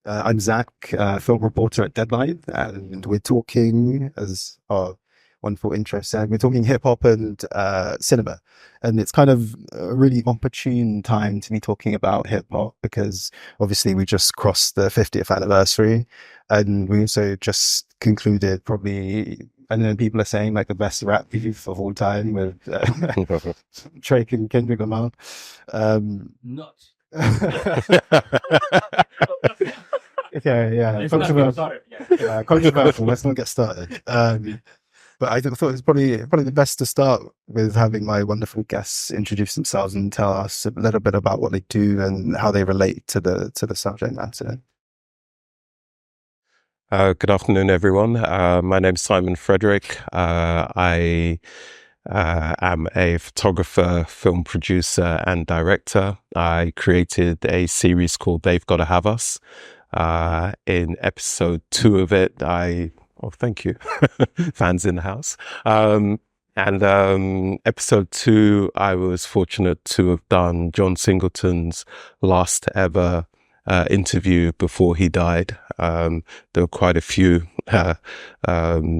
I'm Zach, film reporter at Deadline, and we're talking, as our wonderful intro said, we're talking hip hop and cinema. And it's kind of a really opportune time to be talking about hip hop because obviously we just crossed the 50th anniversary, and we also just concluded probably, I know people are saying like the best rap beef of all time with Drake and Kendrick Lamar. Not. Yeah. Controversial. Let's not get started. But I thought it was probably the best to start with having my wonderful guests introduce themselves and tell us a little bit about what they do and how they relate to the subject matter. Good afternoon, everyone. My name's Simon Frederick. I am a photographer, film producer, and director. I created a series called They've Gotta Have Us. In episode 2 of it, thank you, fans in the house. And episode 2, I was fortunate to have done John Singleton's last ever interview before he died. There were quite a few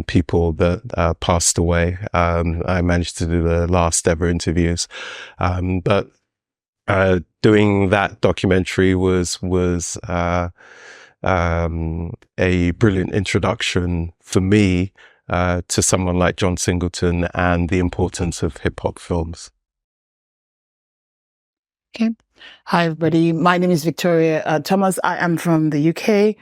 people that passed away. I managed to do the last ever interviews, but doing that documentary was a brilliant introduction for me to someone like John Singleton and the importance of hip hop films. Okay. Hi, everybody. My name is Victoria Thomas. I am from the UK.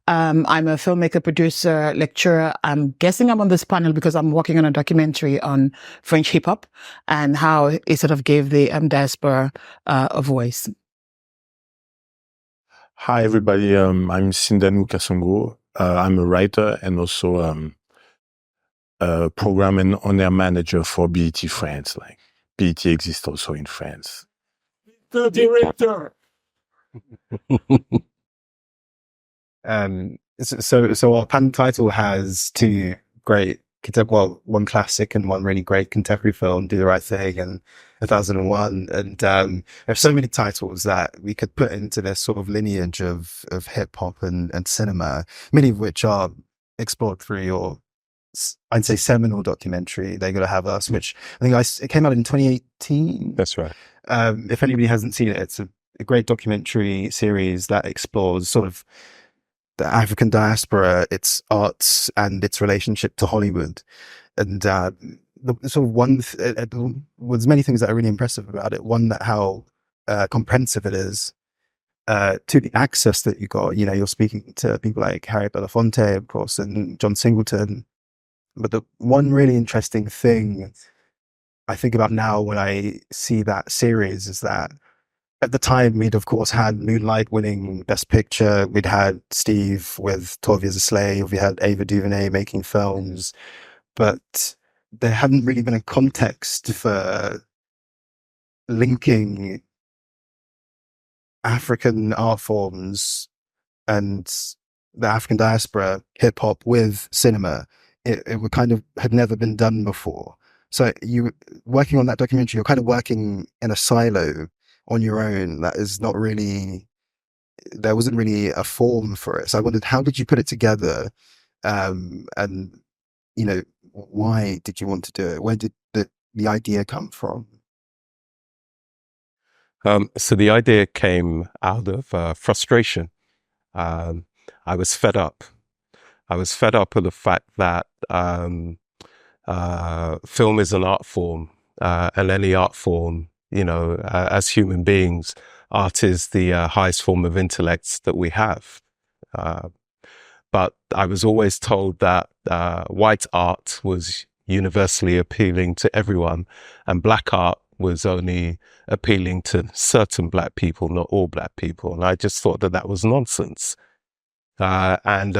I'm a filmmaker, producer, lecturer. I'm guessing I'm on this panel because I'm working on a documentary on French hip hop and how it sort of gave the diaspora a voice. Hi, everybody. I'm Sindanu Kasongo. I'm a writer and also a program and on-air manager for BET France. Like BET exists also in France. The director. So our panel title has two great, one classic and one really great contemporary film, Do the Right Thing and 2001. And there's so many titles that we could put into this sort of lineage of hip hop and cinema, many of which are explored through your, I'd say, seminal documentary, They Gotta Have Us, which I think it came out in 2018. That's right. If anybody hasn't seen it, it's a great documentary series that explores sort of the African diaspora, its arts, and its relationship to Hollywood. And the sort of was many things that are really impressive about it. One, that how comprehensive it is. To the access that you got. You know, you're speaking to people like Harry Belafonte, of course, and John Singleton. But the one really interesting thing I think about now when I see that series is that at the time we'd of course had Moonlight winning Best Picture. We'd had Steve with 12 Years a Slave. We had Ava DuVernay making films, but there hadn't really been a context for linking African art forms and the African diaspora, hip hop, with cinema. It kind of had never been done before. So you working on that documentary, you're kind of working in a silo on your own. That is not really, there wasn't really a form for it. So I wondered, how did you put it together? And, you know, why did you want to do it? Where did the idea come from? So the idea came out of frustration. I was fed up. I was fed up with the fact that film is an art form, and any art form, you know, as human beings, art is the highest form of intellect that we have. But I was always told that white art was universally appealing to everyone, and black art was only appealing to certain black people, not all black people. And I just thought that was nonsense. And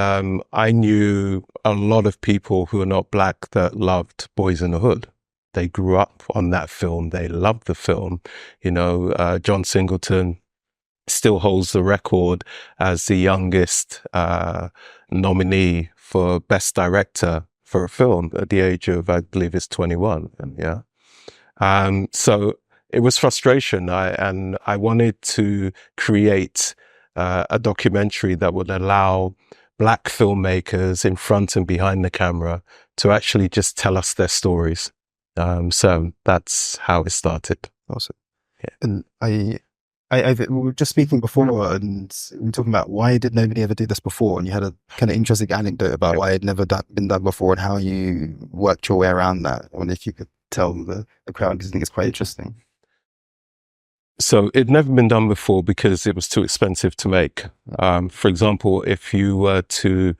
I knew a lot of people who are not black that loved Boys in the Hood. They grew up on that film. They loved the film. You know, John Singleton still holds the record as the youngest nominee for Best Director for a film at the age of, I believe it's 21. Yeah. So it was frustration. I wanted to create a documentary that would allow Black filmmakers in front and behind the camera to actually just tell us their stories. So that's how it started. Awesome. Yeah. And we were just speaking before, and we were talking about why did nobody ever do this before? And you had a kind of interesting anecdote about why it had never been done before and how you worked your way around that. I wonder if you could tell the crowd, because I think it's quite interesting. So it'd never been done before because it was too expensive to make. For example, if you were to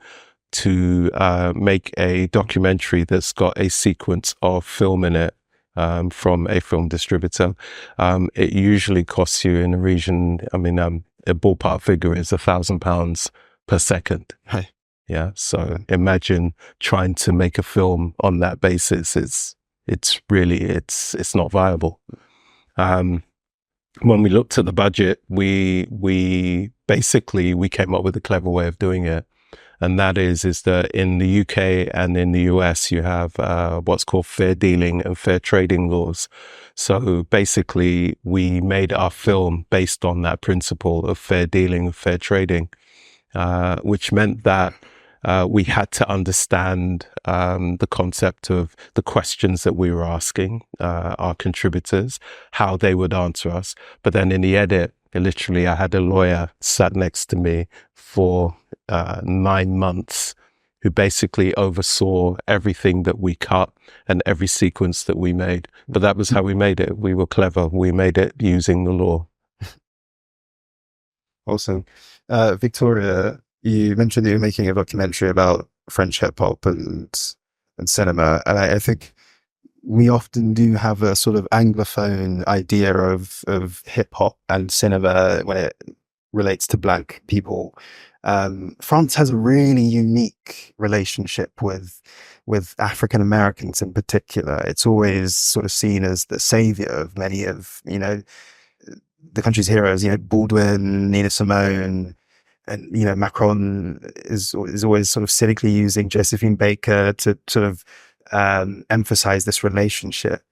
make a documentary that's got a sequence of film in it, from a film distributor, it usually costs you in a region, a ballpark figure is £1,000 per second. Hey. Yeah. So imagine trying to make a film on that basis. It's not viable. When we looked at the budget, we basically came up with a clever way of doing it. And that is that in the UK and in the US, you have what's called fair dealing and fair trading laws. So basically, we made our film based on that principle of fair dealing and fair trading, which meant that we had to understand the concept of the questions that we were asking our contributors, how they would answer us. But then in the edit, literally, I had a lawyer sat next to me for 9 months who basically oversaw everything that we cut and every sequence that we made. But that was how we made it. We were clever. We made it using the law. Awesome. Victoria, you mentioned that you're making a documentary about French hip hop and cinema. And I think we often do have a sort of Anglophone idea of hip hop and cinema when it relates to Black people. France has a really unique relationship with African Americans in particular. It's always sort of seen as the savior of many of, the country's heroes, Baldwin, Nina Simone, and, Macron is always sort of cynically using Josephine Baker to sort of emphasize this relationship.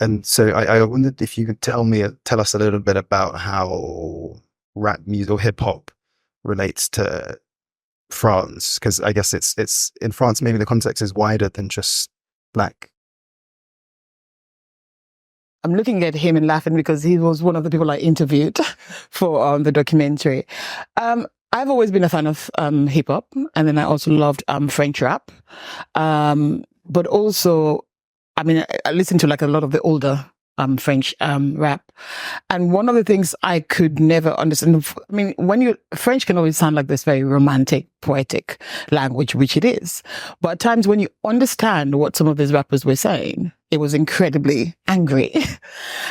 And so I wondered if you could tell us a little bit about how rap music or hip hop relates to France, because I guess it's in France, maybe the context is wider than just Black. I'm looking at him and laughing because he was one of the people I interviewed for the documentary. I've always been a fan of hip hop, and then I also loved French rap. But also, I listened to like a lot of the older French rap. And one of the things I could never understand, French can always sound like this very romantic, poetic language, which it is. But at times when you understand what some of these rappers were saying, it was incredibly angry.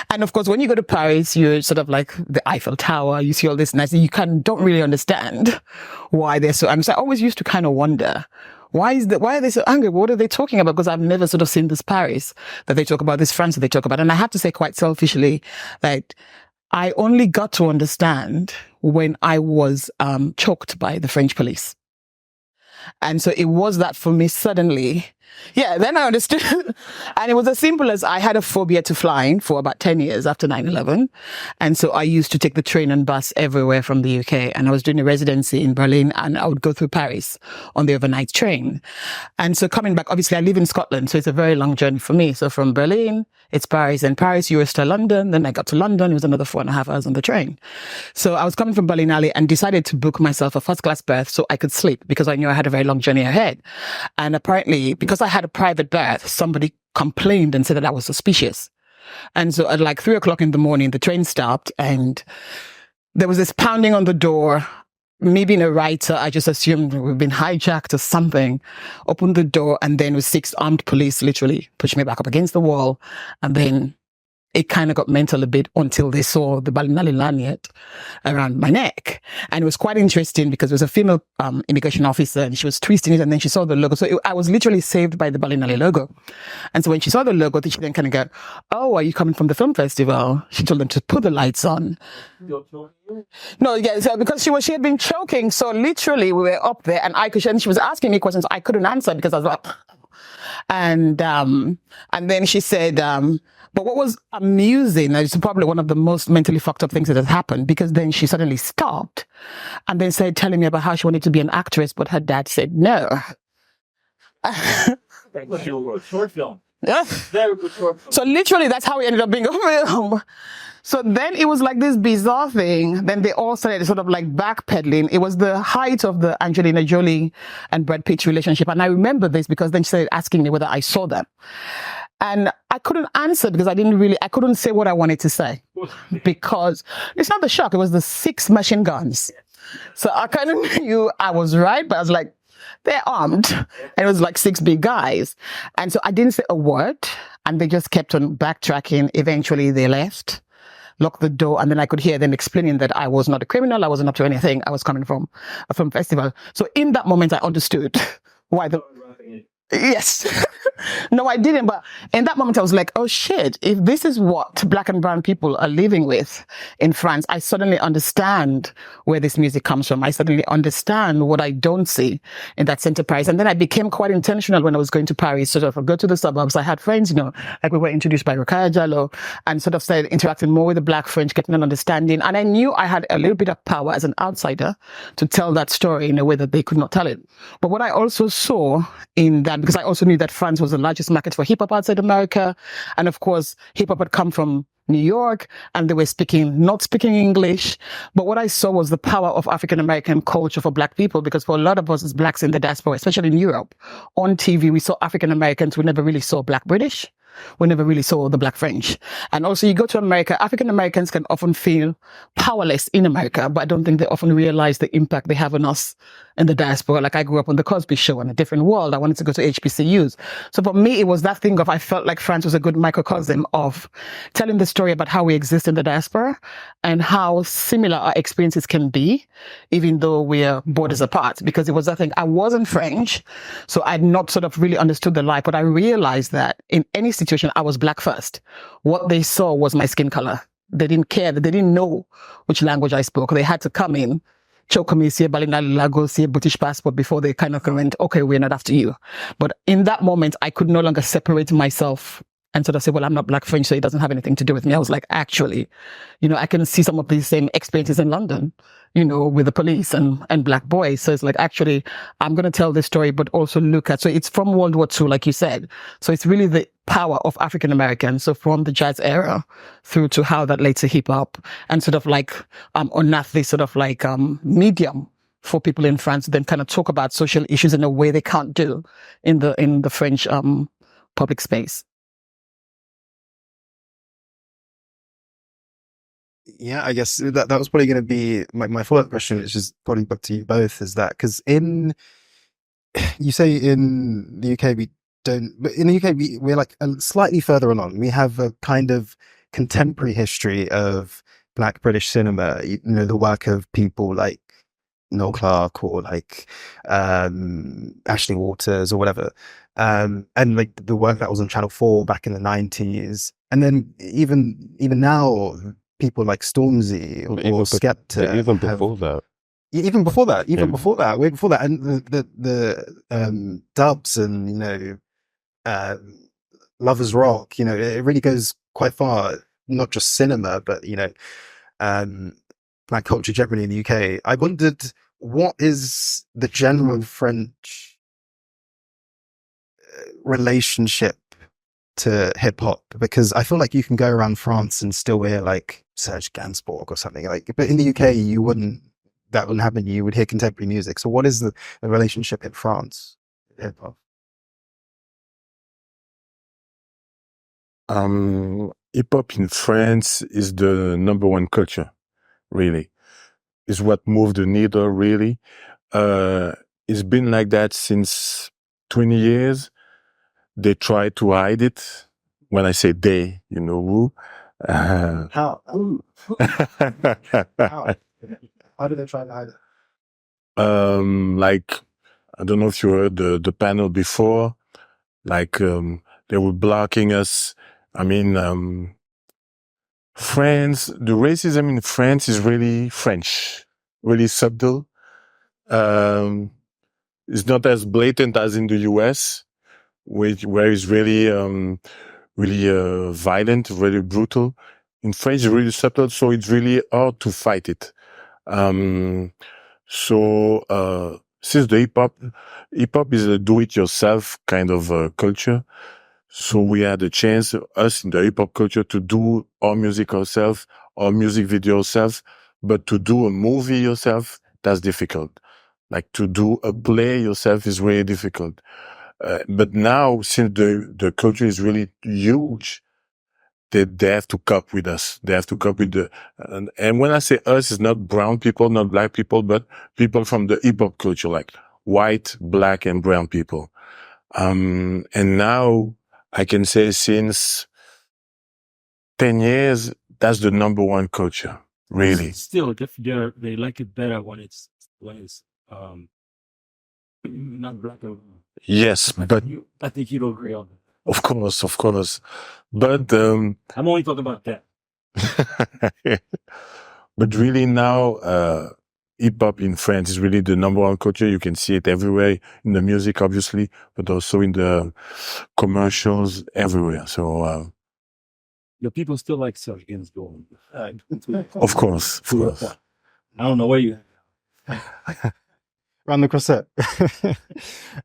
And of course, when you go to Paris, you're sort of like the Eiffel Tower, you see all this nice, you don't really understand why they're so angry. So I always used to kind of wonder, why are they so angry? What are they talking about? Because I've never sort of seen this Paris that they talk about, this France that they talk about. And I have to say quite selfishly that I only got to understand when I was choked by the French police. And so it was that for me suddenly, then I understood. And it was as simple as I had a phobia to flying for about 10 years after 9/11. And so I used to take the train and bus everywhere from the UK. And I was doing a residency in Berlin, and I would go through Paris on the overnight train. And so coming back, obviously I live in Scotland, so it's a very long journey for me. So from Berlin, it's Paris, and Paris, Eurostar London. Then I got to London. It was another 4.5 hours on the train. So I was coming from Berlinale and decided to book myself a first class berth so I could sleep, because I knew I had a very long journey ahead. And apparently, because I had a private berth, somebody complained and said that I was suspicious. And so at like 3:00 in the morning, the train stopped and there was this pounding on the door. Me being a writer, I just assumed we've been hijacked or something. Opened the door, and then with 6 armed police literally pushed me back up against the wall. And then it kind of got mental a bit until they saw the Berlinale lanyard around my neck. And it was quite interesting because it was a female immigration officer, and she was twisting it, and then she saw the logo. So I was literally saved by the Berlinale logo. And so when she saw the logo, she then kind of go, "Oh, are you coming from the film festival?" She told them to put the lights on. No, yeah, so because she had been choking. So literally we were up there, and she was asking me questions I couldn't answer because I was like, and then she said, But what was amusing, and it's probably one of the most mentally fucked up things that has happened, because then she suddenly stopped and then started telling me about how she wanted to be an actress, but her dad said no. Short film. Yeah. Very good short film. So literally, that's how we ended up being a film. So then it was like this bizarre thing. Then they all started sort of like backpedaling. It was the height of the Angelina Jolie and Brad Pitt relationship. And I remember this because then she started asking me whether I saw them. And I couldn't answer because I couldn't say what I wanted to say. Because it's not the shock, it was the 6 machine guns. So I kind of knew I was right, but I was like, they're armed. And it was like 6 big guys. And so I didn't say a word. And they just kept on backtracking. Eventually they left, locked the door, and then I could hear them explaining that I was not a criminal, I wasn't up to anything, I was coming from a film festival. So in that moment, I understood why the... Yes. No, I didn't. But in that moment, I was like, oh shit, if this is what Black and brown people are living with in France, I suddenly understand where this music comes from. I suddenly understand what I don't see in that enterprise. And then I became quite intentional when I was going to Paris, sort of go to the suburbs. I had friends, like we were introduced by Rokaya Jallo, and sort of started interacting more with the Black French, getting an understanding. And I knew I had a little bit of power as an outsider to tell that story in a way that they could not tell it. But what I also saw in that, because I also knew that France was the largest market for hip hop outside America. And of course, hip hop had come from New York and they were not speaking English. But what I saw was the power of African American culture for Black people, because for a lot of us as Blacks in the diaspora, especially in Europe, on TV, we saw African Americans. We never really saw Black British. We never really saw the Black French. And also you go to America, African Americans can often feel powerless in America, but I don't think they often realize the impact they have on us in the diaspora. Like I grew up on the Cosby Show in a different world. I wanted to go to HBCUs. So for me, it was that thing of, I felt like France was a good microcosm of telling the story about how we exist in the diaspora and how similar our experiences can be, even though we're borders apart. Because it was that thing, I wasn't French, so I'd not sort of really understood the life, but I realized that in any situation, I was Black first. What they saw was my skin color. They didn't care. They didn't know which language I spoke. They had to come in, choke me, say Balina Lago, say British passport before they kind of went, okay, we're not after you. But in that moment, I could no longer separate myself and sort of say, well, I'm not Black French, so it doesn't have anything to do with me. I was like, actually, I can see some of these same experiences in London, with the police and Black boys. So it's like, actually, I'm going to tell this story, but also look at, so it's from World War II, like you said. So it's really the power of African Americans. So from the jazz era through to how that led to hip hop and sort of like, unearth this sort of like, medium for people in France to then kind of talk about social issues in a way they can't do in the French, public space. Yeah, I guess that was probably going to be my follow-up question, which is probably back to you both, is that because you say in the UK we don't, but in the UK we're like slightly further along. We have a kind of contemporary history of Black British cinema, the work of people like Noel Clarke or like Ashley Waters or whatever, and like the work that was on Channel 4 back in the 90s, and then even now, people like Stormzy or Skepta. Even before that. Even before that, way before that. And the dubs and, Lovers Rock, it really goes quite far, not just cinema, but, Black culture generally in the UK. I wondered, what is the general French relationship to hip hop? Because I feel like you can go around France and still hear like Serge Gainsbourg or something like, but in the UK that wouldn't happen. You would hear contemporary music. So what is the relationship in France with hip hop? Hip hop in France is the number one culture, really. Is what moved the needle, really. It's been like that since 20 years. They try to hide it. When I say they, you know who. How? How? How do they try to hide it? Like, I don't know if you heard the panel before. Like, they were blocking us. I mean, France, the racism in France is really French, really subtle. It's not as blatant as in the US, where it's really, really violent, really brutal. In French, it's really subtle, so it's really hard to fight it. Since the hip hop is a do-it-yourself kind of culture, so we had a chance, us in the hip hop culture, to do our music ourselves, our music video ourselves, but to do a movie yourself, that's difficult. Like to do a play yourself is really difficult. But now, since the culture is really huge, they have to cope with us. They have to cope with and when I say us, it's not brown people, not black people, but people from the hip hop culture, like white, black, and brown people. And now I can say since 10 years, that's the number one culture, really. Still, they like it better when it's not black or Yes, but I think you'll agree on that. of course. But, I'm only talking about that. but really now, hip hop in France is really the number one culture. You can see it everywhere in the music, obviously, but also in the commercials everywhere. So, The people still like Serge Gainsbourg. of course. I don't know where you. Round the crosset.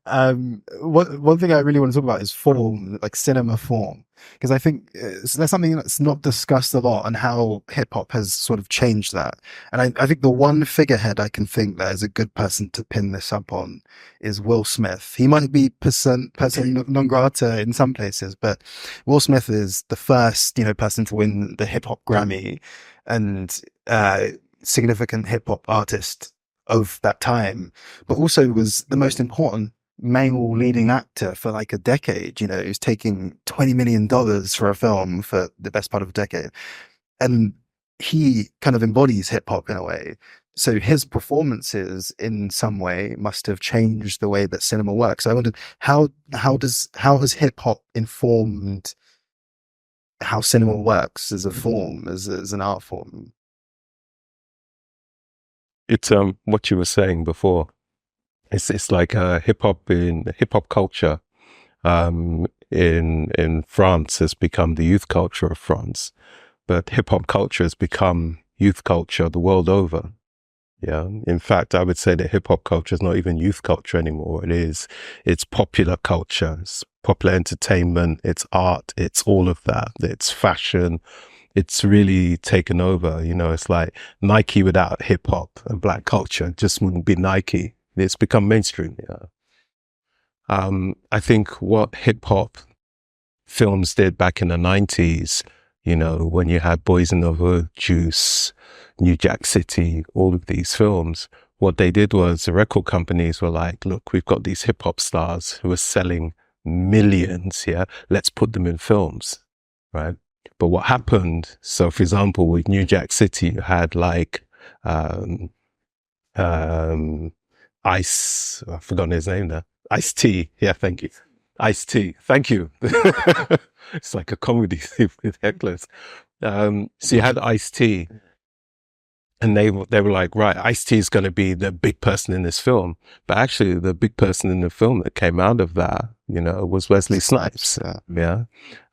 One thing I really want to talk about is form, like cinema form, because I think there's something that's not discussed a lot on how hip hop has sort of changed that. And I think the one figurehead I can think that is a good person to pin this up on is Will Smith. He might be person non grata in some places, but Will Smith is the first, person to win the hip hop Grammy and significant hip hop artist of that time, but also was the most important male leading actor for like a decade. He's taking $20 million for a film for the best part of a decade. And he kind of embodies hip hop in a way. So his performances in some way must have changed the way that cinema works. I wondered how has hip hop informed how cinema works as a form, as an art form? It's what you were saying before. It's like hip hop culture in France has become the youth culture of France, but hip hop culture has become youth culture the world over. Yeah, in fact, I would say that hip hop culture is not even youth culture anymore. It's popular culture, it's popular entertainment, it's art, it's all of that. It's fashion. It's really taken over. It's like Nike without hip hop and black culture just wouldn't be Nike. It's become mainstream. Yeah. I think what hip hop films did back in the 90s, when you had Boys in the Hood, Juice, New Jack City, all of these films, what they did was the record companies were like, look, we've got these hip hop stars who are selling millions. Yeah. Let's put them in films. Right. But what happened, so for example, with New Jack City, you had like Ice, I've forgotten his name now. Ice-T. Yeah, thank you. Ice-T. Thank you. It's like a comedy with hecklers. So you had Ice-T, and they were like, right, Ice-T is going to be the big person in this film. But actually, the big person in the film that came out of that, was Wesley Snipes. Yeah.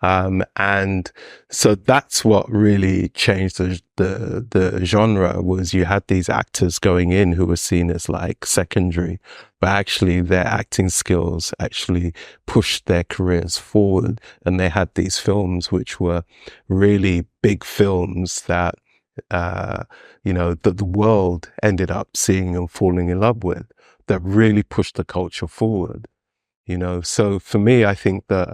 And so that's what really changed the genre, was you had these actors going in who were seen as like secondary, but actually their acting skills actually pushed their careers forward. And they had these films which were really big films that, that the world ended up seeing and falling in love with, that really pushed the culture forward. So for me, I think that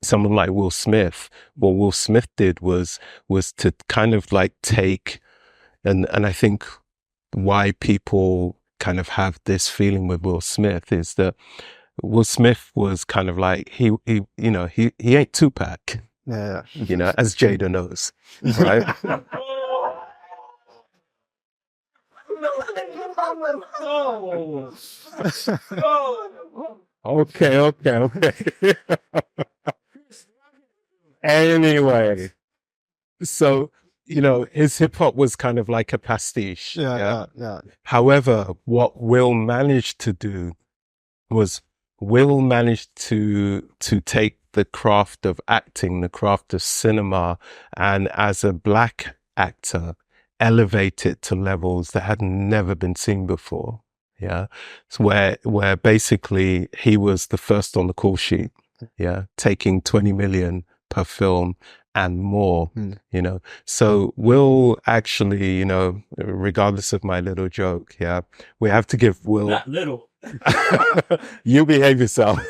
someone like Will Smith, what Will Smith did was to kind of like take, and I think why people kind of have this feeling with Will Smith is that Will Smith was kind of like, he ain't Tupac, Yeah. As Jada knows, right? Okay. Anyway, so, his hip hop was kind of like a pastiche. Yeah. However, what Will managed to do was Will managed to take the craft of acting, the craft of cinema, and as a black actor, elevate it to levels that had never been seen before. Yeah. So where basically he was the first on the call sheet. Yeah. Taking 20 million per film and more, you know. So Will actually, you know, regardless of my little joke, yeah, we have to give Will. Not little. You behave yourself.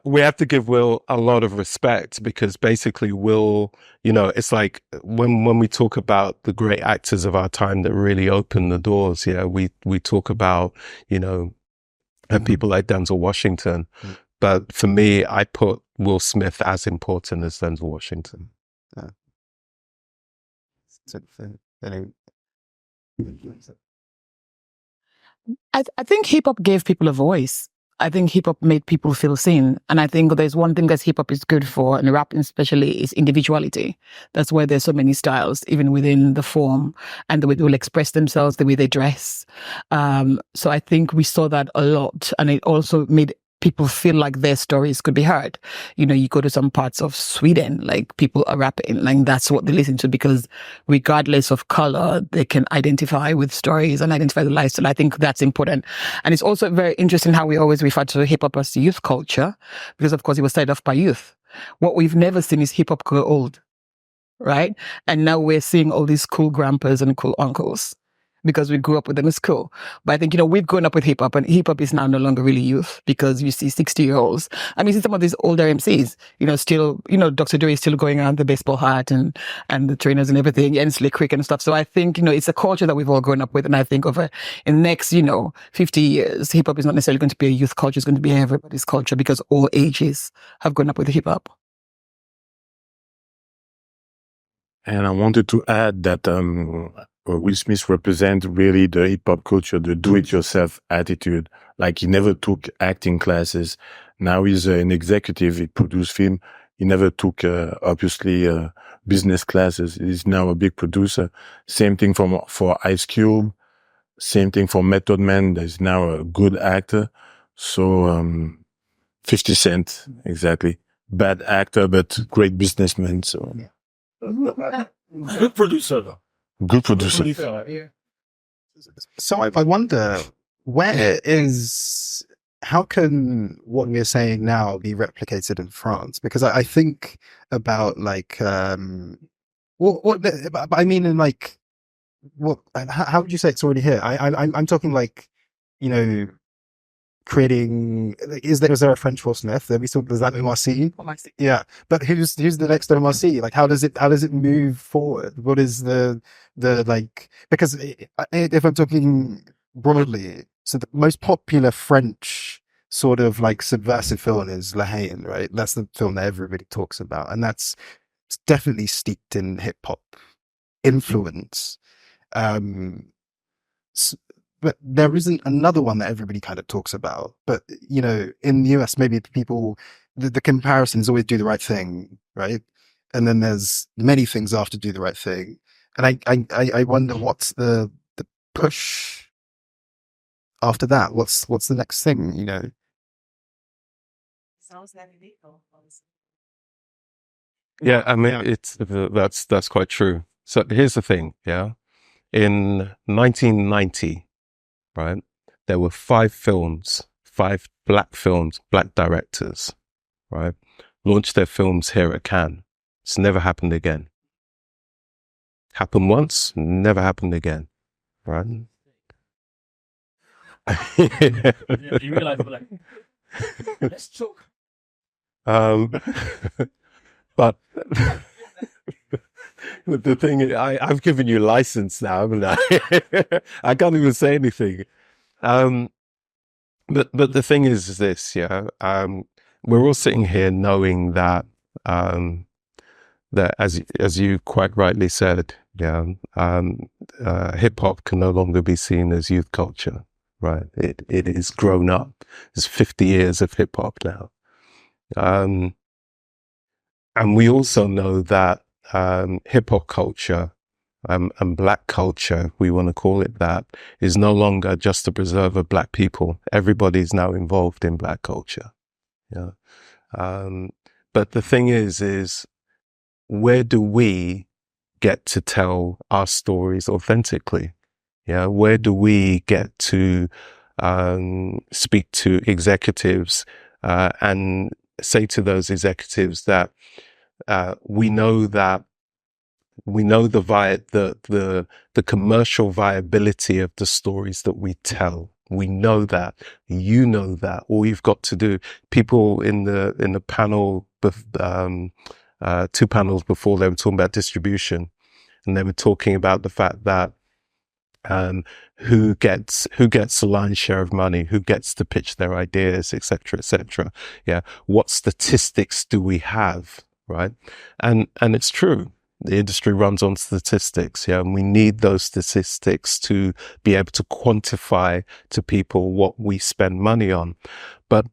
We have to give Will a lot of respect because basically Will, you know, it's like when we talk about the great actors of our time that really opened the doors, yeah, we talk about, you know, people like Denzel Washington. But for me, I put Will Smith as important as Denzel Washington. I think hip hop gave people a voice. I think hip hop made people feel seen. And I think there's one thing that hip hop is good for, and rap especially, is individuality. That's why there's so many styles, even within the form and the way people express themselves, the way they dress. So I think we saw that a lot. And it also made people feel like their stories could be heard. You know, you go to some parts of Sweden, like people are rapping, like that's what they listen to, because regardless of color, they can identify with stories and identify the lifestyle. I think that's important. And it's also very interesting how we always refer to hip hop as youth culture, because of course it was started off by youth. What we've never seen is hip hop grow old, right? And now we're seeing all these cool grandpas and cool uncles, because we grew up with them in school. But I think, you know, we've grown up with hip hop, and hip hop is now no longer really youth, because you see 60-year-olds. I mean, you see some of these older MCs, you know, still, you know, Dr. Dre is still going around the baseball hat and the trainers and everything, and Slick Rick and stuff. So I think, you know, it's a culture that we've all grown up with. And I think in the next, you know, 50 years, hip hop is not necessarily going to be a youth culture. It's going to be everybody's culture, because all ages have grown up with hip hop. And I wanted to add that Will Smith represents really the hip hop culture, the do-it-yourself attitude. Like, he never took acting classes. Now he's an executive. He produced film. He never took, obviously, business classes. He's now a big producer. Same thing for Ice Cube. Same thing for Method Man. There's now a good actor. So 50 Cent, exactly. Bad actor, but great businessman. So. Yeah. Good producer, though. Good producer. So I wonder, how can what we're saying now be replicated in France? Because I think about like, I mean, in like, how would you say it's already here? I'm talking like, you know, creating, is there a French Will Smith? There's that MRC? Yeah. But who's the next MRC? Like, how does it move forward? What is the like, because if I'm talking broadly, so the most popular French sort of like subversive film is La Haine, right? That's the film that everybody talks about. And it's definitely steeped in hip hop influence. But there isn't another one that everybody kind of talks about. But, you know, in the US, maybe people, the comparison is always Do the Right Thing, right? And then there's many things after Do the Right Thing. And I wonder what's the push after that? What's the next thing, you know? Yeah, I mean, that's quite true. So here's the thing, yeah. In 1990, right, there were 5 black directors, right, launched their films here at Cannes. It's never happened again. Happened once, never happened again, right? You realize, we're like, let's choke. But the thing is, I've given you license now, haven't I? I can't even say anything. But the thing is this, yeah. We're all sitting here knowing that that as you quite rightly said, yeah, hip hop can no longer be seen as youth culture, right? It is grown up. There's 50 years of hip hop now. And we also know that hip hop culture and black culture, we want to call it that, is no longer just a preserve of black people. Everybody's now involved in black culture. Yeah. But the thing is where do we get to tell our stories authentically? Yeah, where do we get to speak to executives and say to those executives that we know the commercial viability of the stories that we tell. We know that, you know that. All you've got to do, people in the panel, 2 panels before, they were talking about distribution, and they were talking about the fact that who gets the lion's share of money, who gets to pitch their ideas, etc., etc. Yeah, what statistics do we have, right? And it's true. The industry runs on statistics, yeah, and we need those statistics to be able to quantify to people what we spend money on. But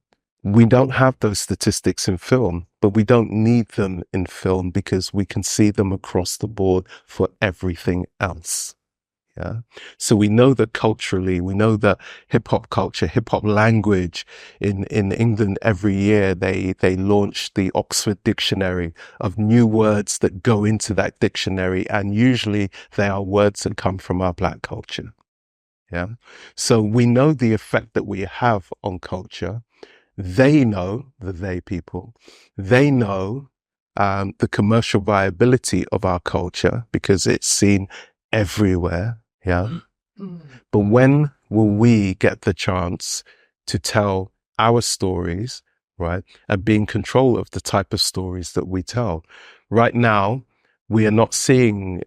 we don't have those statistics in film, but we don't need them in film because we can see them across the board for everything else. Yeah. So we know that culturally, we know that hip hop culture, hip hop language in England every year, they launch the Oxford Dictionary of new words that go into that dictionary. And usually they are words that come from our Black culture. Yeah. So we know the effect that we have on culture. They know, the they people, they know the commercial viability of our culture because it's seen everywhere. Yeah. But when will we get the chance to tell our stories, right? And be in control of the type of stories that we tell. Right now, we are not seeing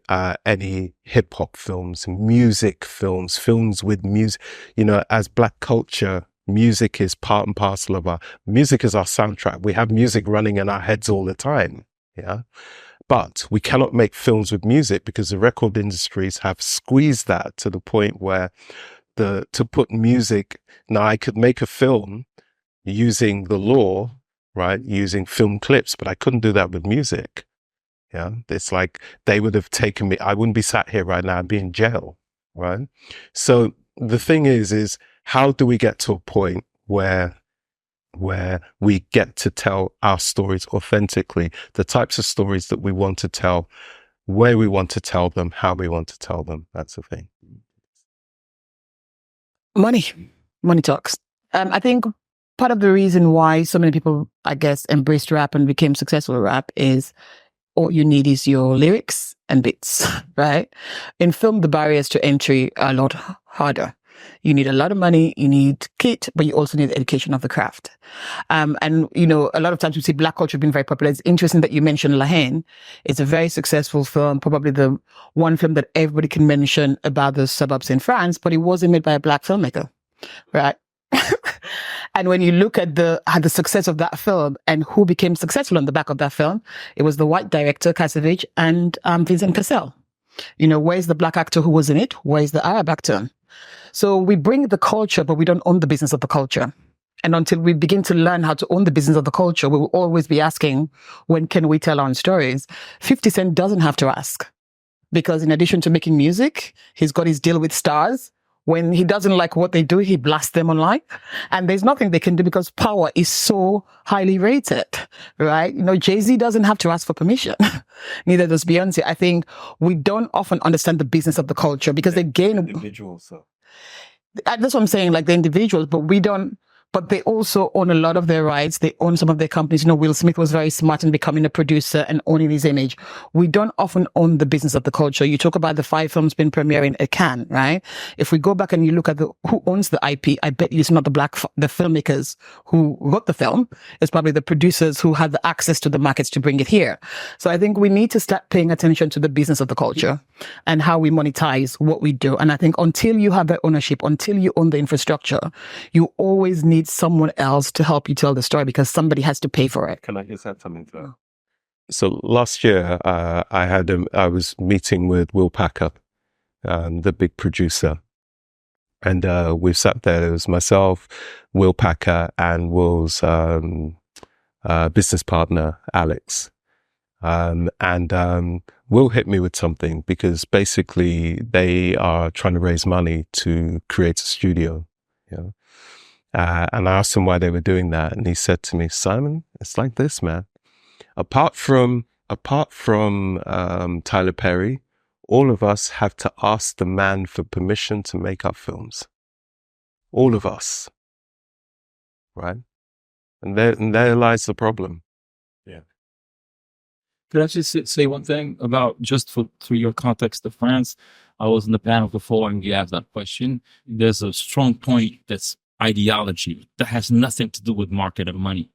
any hip hop films, music films, films with music. You know, as Black culture, music is part and parcel of music is our soundtrack. We have music running in our heads all the time. Yeah. But we cannot make films with music because the record industries have squeezed that to the point where to put music, now I could make a film using the law, right? Using film clips, but I couldn't do that with music. Yeah. It's like they would have taken me, I wouldn't be sat here right now, I'd be in jail, right? So the thing is how do we get to a point where we get to tell our stories authentically, the types of stories that we want to tell, where we want to tell them, how we want to tell them. That's the thing. Money talks. I think part of the reason why so many people, I guess, embraced rap and became successful at rap is all you need is your lyrics and beats, right? In film, the barriers to entry are a lot harder. You need a lot of money, you need kit, but you also need education of the craft. And, you know, a lot of times we see Black culture being very popular. It's interesting that you mentioned La Haine. It's a very successful film, probably the one film that everybody can mention about the suburbs in France, but it wasn't made by a Black filmmaker, right? And when you look at the success of that film and who became successful on the back of that film, it was the white director, Kasongo, and Vincent Cassel. You know, where's the Black actor who was in it? Where's the Arab actor? So we bring the culture, but we don't own the business of the culture. And until we begin to learn how to own the business of the culture, we will always be asking, when can we tell our own stories? 50 Cent doesn't have to ask, because in addition to making music, he's got his deal with stars. When he doesn't like what they do, he blasts them online. And there's nothing they can do because power is so highly rated, right? You know, Jay-Z doesn't have to ask for permission. Neither does Beyonce. I think we don't often understand the business of the culture because they gain... Individuals, so. That's what I'm saying, like the individuals, but we don't... But they also own a lot of their rights. They own some of their companies. You know, Will Smith was very smart in becoming a producer and owning his image. We don't often own the business of the culture. You talk about the 5 films being premiering at Cannes, right? If we go back and you look at who owns the IP, I bet you it's not the filmmakers who wrote the film. It's probably the producers who had the access to the markets to bring it here. So I think we need to start paying attention to the business of the culture and how we monetize what we do. And I think until you have that ownership, until you own the infrastructure, you always need someone else to help you tell the story because somebody has to pay for it. Can I just add something to that? So last year, I was meeting with Will Packer, the big producer, and we sat there. It was myself, Will Packer, and Will's business partner, Alex. Will hit me with something because basically they are trying to raise money to create a studio, you know. And I asked him why they were doing that. And he said to me, Simon, it's like this, man. Apart from Tyler Perry, all of us have to ask the man for permission to make our films. All of us. Right? And there lies the problem. Yeah. Could I just say one thing about just for your context of France? I was in the panel before and you asked that question. There's a strong point that's ideology that has nothing to do with market and money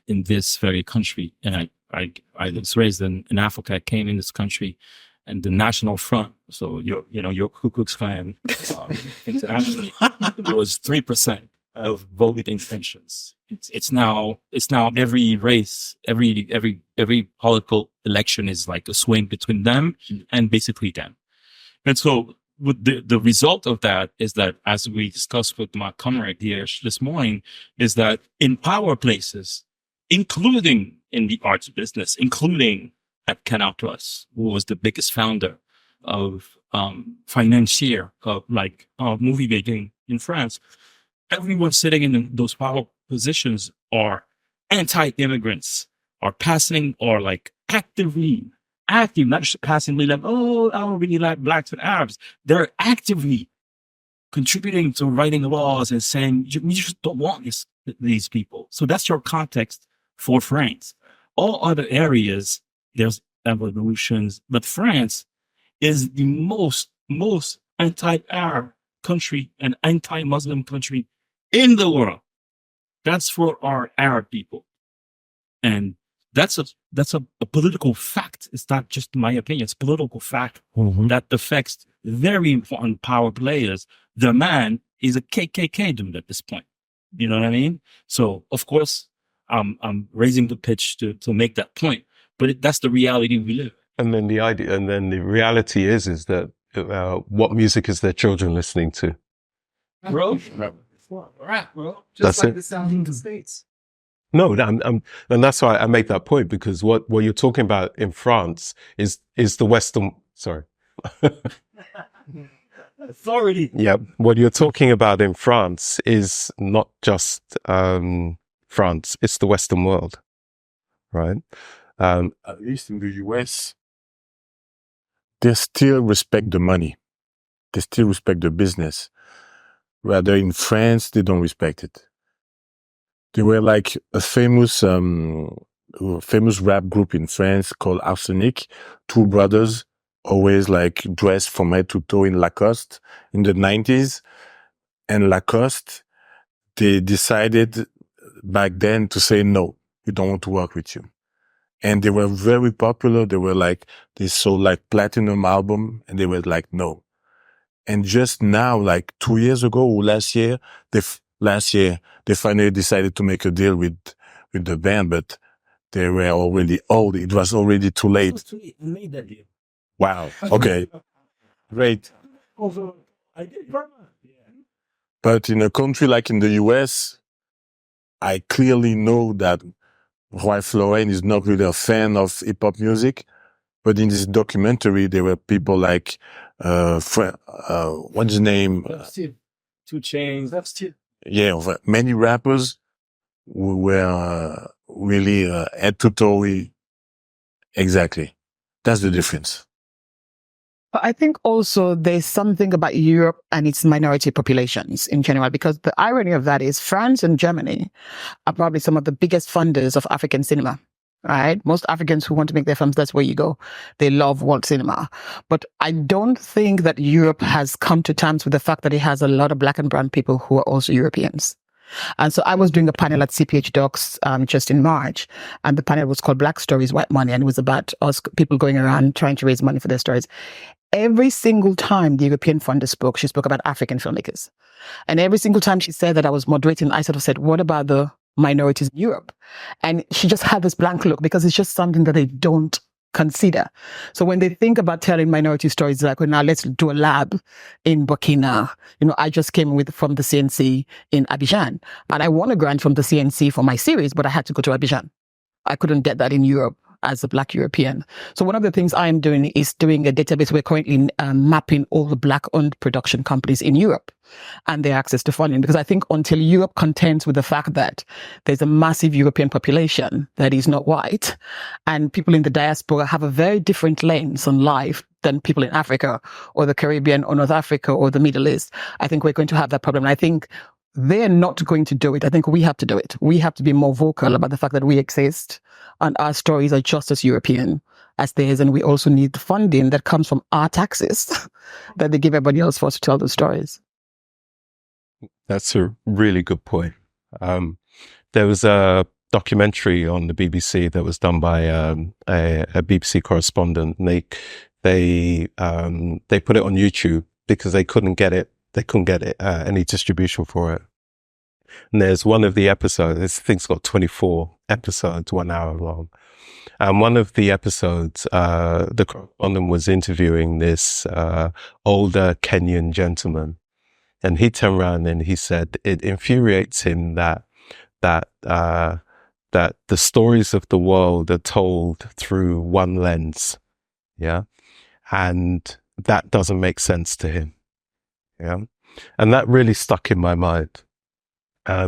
in this very country. And I was raised in Africa. I came in this country and the National Front. So your Ku Klux Klan internationally was 3% of voting intentions. It's now every race, every political election is like a swing between them and basically them. And so with the result of that is that, as we discussed with my comrade here this morning, is that in power places, including in the arts business, including at Canal Plus, who was the biggest founder of financier of movie making in France, everyone sitting in those power positions are anti-immigrants, are passing, or like active, not just passively like, oh, I don't really like blacks and Arabs. They're actively contributing to writing laws and saying, you just don't want these people. So that's your context for France. All other areas, there's evolutions, but France is the most anti-Arab country and anti-Muslim country in the world. That's for our Arab people. And that's a political fact. It's not just my opinion. It's a political fact that affects very important power players. The man is a KKK dude at this point. You know what I mean? So of course, I'm raising the pitch to make that point, but that's the reality we live. And then the reality is that what music is their children listening to? Bro, rap, bro. Just That's like it. the sound in the States. No, and that's why I make that point, because what you're talking about in France is the Western. Sorry. Authority. Yeah, what you're talking about in France is not just France; it's the Western world, right? At least in the US, they still respect the money. They still respect the business. Rather in France, they don't respect it. They were like a famous rap group in France called Arsenic. Two brothers, always like dressed from head to toe in Lacoste in the 90s. And Lacoste, they decided back then to say, no, we don't want to work with you. And they were very popular. They sold like platinum album and they were like, no. And just now, like 2 years ago or last year, they finally decided to make a deal with the band, but they were already old. It was already too late. I made that deal. Wow. Okay. Great. Also, I did. But in a country like in the US, I clearly know that Roy Florent is not really a fan of hip hop music. But in this documentary, there were people like, what's his name? 2 Chainz. That's too. Yeah, many rappers who were really head to toe. Exactly. That's the difference. But I think also there's something about Europe and its minority populations in general, because the irony of that is France and Germany are probably some of the biggest funders of African cinema. Right? Most Africans who want to make their films, that's where you go. They love world cinema. But I don't think that Europe has come to terms with the fact that it has a lot of black and brown people who are also Europeans. And so I was doing a panel at CPH Docs just in March, and the panel was called Black Stories, White Money, and it was about us people going around trying to raise money for their stories. Every single time the European funder spoke, she spoke about African filmmakers. And every single time she said that I was moderating, I sort of said, what about the minorities in Europe? And she just had this blank look, because it's just something that they don't consider. So when they think about telling minority stories, like, well, now let's do a lab in Burkina. I just came from the CNC in Abidjan, and I won a grant from the CNC for my series, but I had to go to Abidjan. I couldn't get that in Europe. as a Black European. So one of the things I'm doing is doing a database. We're currently mapping all the Black-owned production companies in Europe and their access to funding, because I think until Europe contends with the fact that there's a massive European population that is not white, and people in the diaspora have a very different lens on life than people in Africa or the Caribbean or North Africa or the Middle East, I think we're going to have that problem. And I think they're not going to do it. I think we have to do it. We have to be more vocal about the fact that we exist and our stories are just as European as theirs. And we also need the funding that comes from our taxes that they give everybody else for us to tell those stories. That's a really good point. There was a documentary on the BBC that was done by a BBC correspondent, and they put it on YouTube because they couldn't get it. They couldn't get it any distribution for it. And there's one of the episodes. This thing's got 24 episodes, 1 hour long. And one of the episodes, the correspondent was interviewing this older Kenyan gentleman. And he turned around and he said it infuriates him that the stories of the world are told through one lens, yeah, and that doesn't make sense to him, yeah, and that really stuck in my mind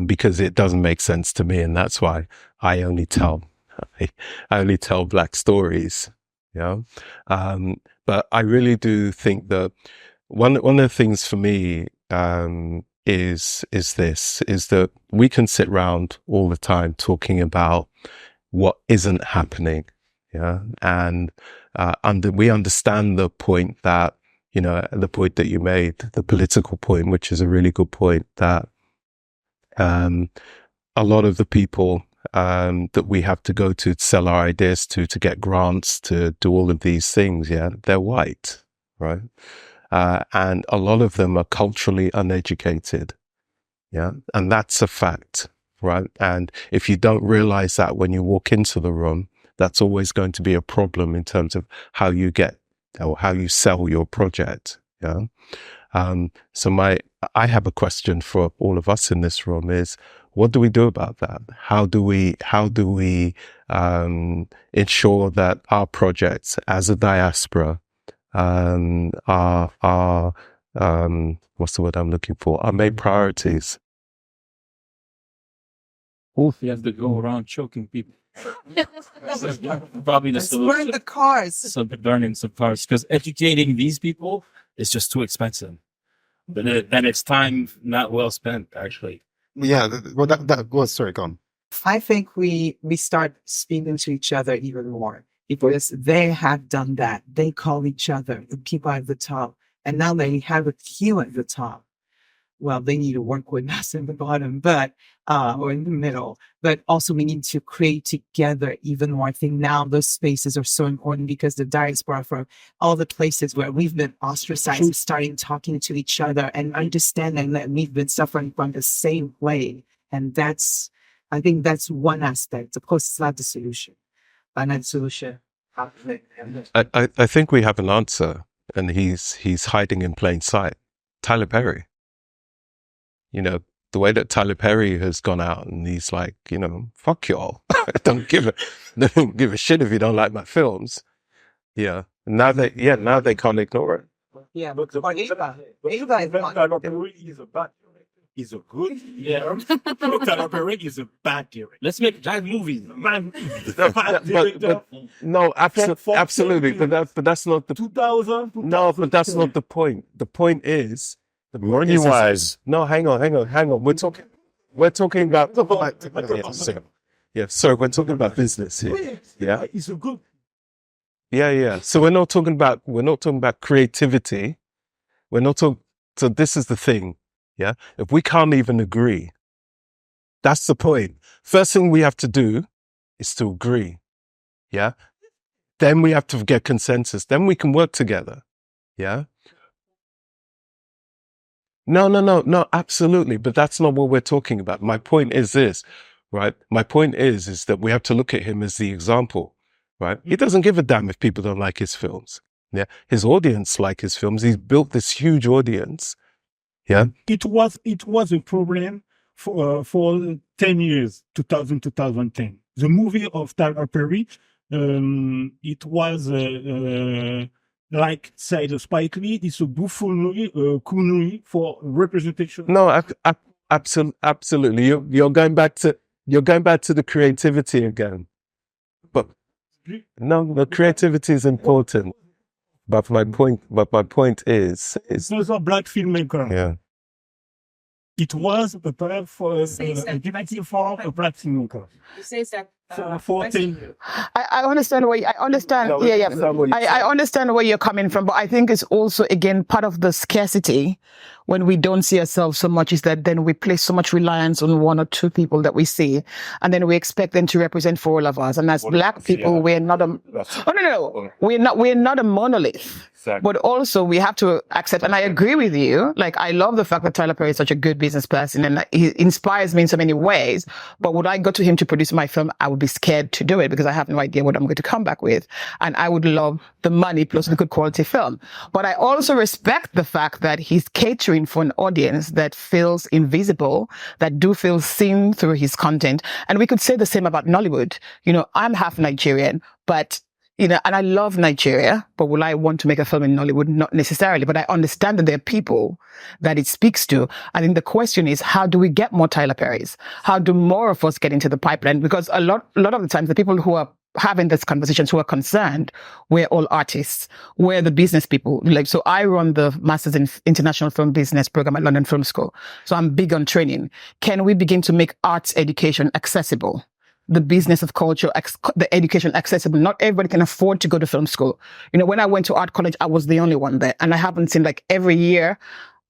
because it doesn't make sense to me, and that's why I only tell Black stories, yeah. But I really do think that one of the things for me is that we can sit around all the time talking about what isn't happening, yeah, and we understand the point that the point that you made, the political point, which is a really good point, that a lot of the people that we have to go to sell our ideas to get grants, to do all of these things, yeah, they're white, right? And a lot of them are culturally uneducated. Yeah. And that's a fact, right? And if you don't realize that when you walk into the room, that's always going to be a problem in terms of how you get or how you sell your project. Yeah. So I have a question for all of us in this room is, what do we do about that? How do we ensure that our projects as a diaspora are what's the word I'm looking for? Are made priorities. You have to go around choking people. Probably the solution. Burn the cars. So burning some cars, because educating these people is just too expensive. But then it's time not well spent, actually. Yeah. Well, that was, sorry, gone. I think we start speaking to each other even more because they have done that. They call each other the people at the top, and now they have a few at the top. Well, they need to work with us in the bottom, but or in the middle. But also, we need to create together even more. I think now those spaces are so important because the diaspora from all the places where we've been ostracized is starting talking to each other and understanding that we've been suffering from the same way. And I think that's one aspect. Of course, it's not the solution. But not the solution. I think we have an answer, and he's hiding in plain sight. Tyler Perry. The way that Tyler Perry has gone out and he's like, fuck y'all. I don't give a shit if you don't like my films. Yeah. Now they can't ignore it. Yeah, but Ava is a bad is a good Tyler Perry is a bad director. Let's make bad movies. Man, No, absolutely. But that's not the 2000. No, but that's not the point. The point is Money wise. No, hang on. We're talking about sorry, we're talking about business here. Yeah. It's a good. Yeah. So we're not talking about creativity. So this is the thing. Yeah. If we can't even agree, that's the point. First thing we have to do is to agree. Yeah. Then we have to get consensus. Then we can work together. Yeah. No, absolutely. But that's not what we're talking about. My point is this, right? My point is that we have to look at him as the example, right? He doesn't give a damn if people don't like his films. Yeah. His audience like his films. He's built this huge audience. Yeah. It was a problem for 10 years, 2010. The movie of Tyler Perry it was like say the Spike Lee, it's a buffoonery, coonery for representation. No, absolutely. You're going back to the creativity again. But no, the creativity is important. But my point is Those are black filmmakers. yeah. It was prepared for alternative for a black filmmaker. You say that For 10 years. I understand where I understand. No, Yeah, that's not what yeah. you I said. understand where you're coming from, but I think it's also again part of the scarcity when we don't see ourselves so much is that then we place so much reliance on one or two people that we see, and then we expect them to represent for all of us. And as black people, we're not a we're not a monolith. Exactly. But also we have to accept, and I agree with you. Like I love the fact that Tyler Perry is such a good business person, and he inspires me in so many ways. But would I go to him to produce my film? I would be scared to do it because I have no idea what I'm going to come back with, and I would love the money plus the good quality film. But I also respect the fact that he's catering for an audience that feels invisible, that do feel seen through his content. And we could say the same about Nollywood. You know, I'm half Nigerian, but you know, and I love Nigeria, but will I want to make a film in Nollywood? Not necessarily, but I understand that there are people that it speaks to. I think the question is, how do we get more Tyler Perrys? How do more of us get into the pipeline? Because a lot of the times, the people who are having these conversations, who are concerned, we're all artists. We're the business people. Like, so I run the Masters in International Film Business program at London Film School. So I'm big on training. Can we begin to make arts education accessible? The business of culture, the education accessible. Not everybody can afford to go to film school. You know, when I went to art college, I was the only one there. And I haven't seen, like, every year,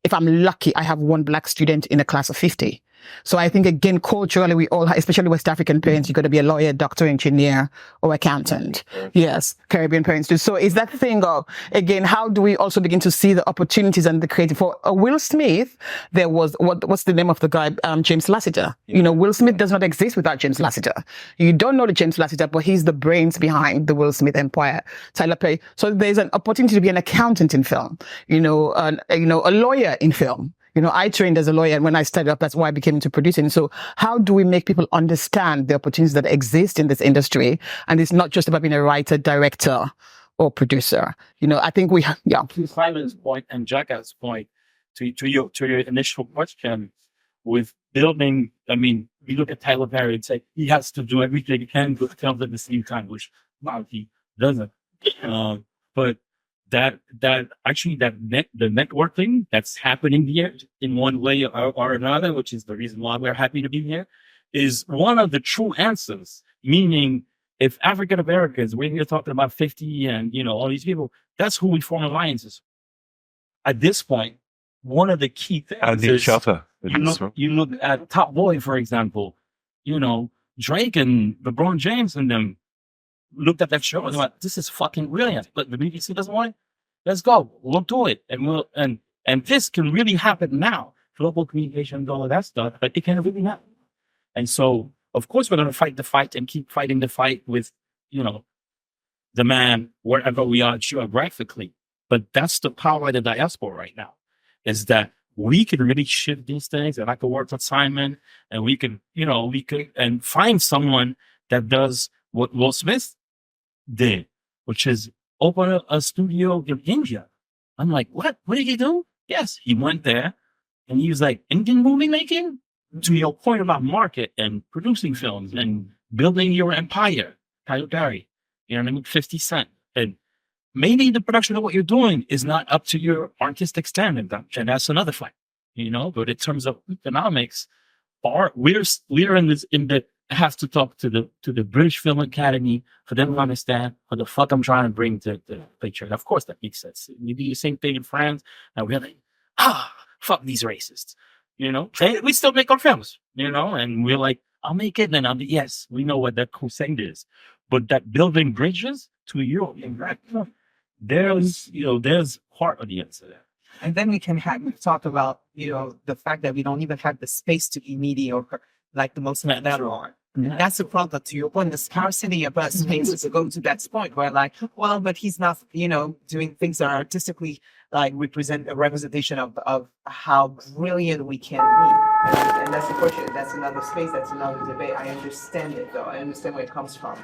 if I'm lucky, I have one black student in a class of 50. So I think, again, culturally, we all, especially West African parents, you got to be a lawyer, doctor, engineer, or accountant. Yes, Caribbean parents do. So it's that thing of, again, how do we also begin to see the opportunities and the creative? For Will Smith, there was, what's the name of the guy? James Lassiter. You know, Will Smith does not exist without James Lassiter. You don't know the James Lassiter, but he's the brains behind the Will Smith empire. Tyler Perry. So there's an opportunity to be an accountant in film, a lawyer in film. You know, I trained as a lawyer, and when I started up, that's why I became into producing. So how do we make people understand the opportunities that exist in this industry? And it's not just about being a writer, director, or producer. You know, I think To Simon's point and Jacka's point, to your initial question, with building, I mean, you look at Tyler Perry and say he has to do everything he can with films at the same time, which he doesn't. But the networking that's happening here in one way or another, which is the reason why we're happy to be here, is one of the true answers. Meaning, if African Americans, we're here talking about 50 and, you know, all these people, that's who we form alliances. At this point, one of the key things And is each other. you look at Top Boy, for example, you know, Drake and LeBron James and them looked at that show and they're like, this is fucking brilliant. But the BBC doesn't want it. Let's go. We'll do it. And this can really happen now. Global communications, all of that stuff, but it can really happen. And so, of course, we're going to fight the fight and keep fighting the fight with, you know, the man, wherever we are geographically. But that's the power of the diaspora right now, is that we can really shift these things. And I could work with Simon and we can and find someone that does what Will Smith did, which is open a studio in India. I'm like, what? What did he do? Yes, he went there and he was like, Indian movie making? To your point about market and producing films and building your empire, Tyler Perry, you know what I mean? 50 Cent. And maybe the production of what you're doing is not up to your artistic standard, and that's another fight, you know? But in terms of economics, we're in the have to talk to the British Film Academy for them to understand what the fuck I'm trying to bring to the picture. And of course that makes sense. We do the same thing in France, and we're like, fuck these racists, you know? And we still make our films, you know? And we're like, I'll make it, and yes, we know what that crusade is. But that building bridges to Europe, there's part of the answer there. And then we can talk about, you know, the fact that we don't even have the space to be mediocre like the most of them are. Yeah. That's the problem. To your point, the scarcity of us spaces to go to that point where, like, well, but he's not, you know, doing things that are artistically like represent a representation of how brilliant we can be. And that's the question. That's another space. That's another debate. I understand it, though. I understand where it comes from.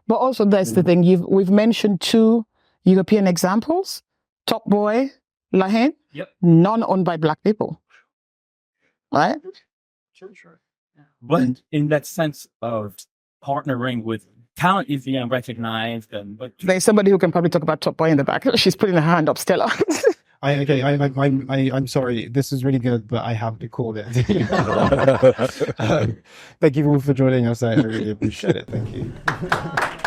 But also that's the thing, we've mentioned 2 European examples, Top Boy, La Haine, Yep. none owned by Black people. Right? Sure. But in that sense of partnering with talent is being recognized, but There's somebody who can probably talk about Top Boy in the back. She's putting her hand up, Stella. I'm sorry. This is really good, but I have to call it. Thank you all for joining us. I really appreciate it. Thank you.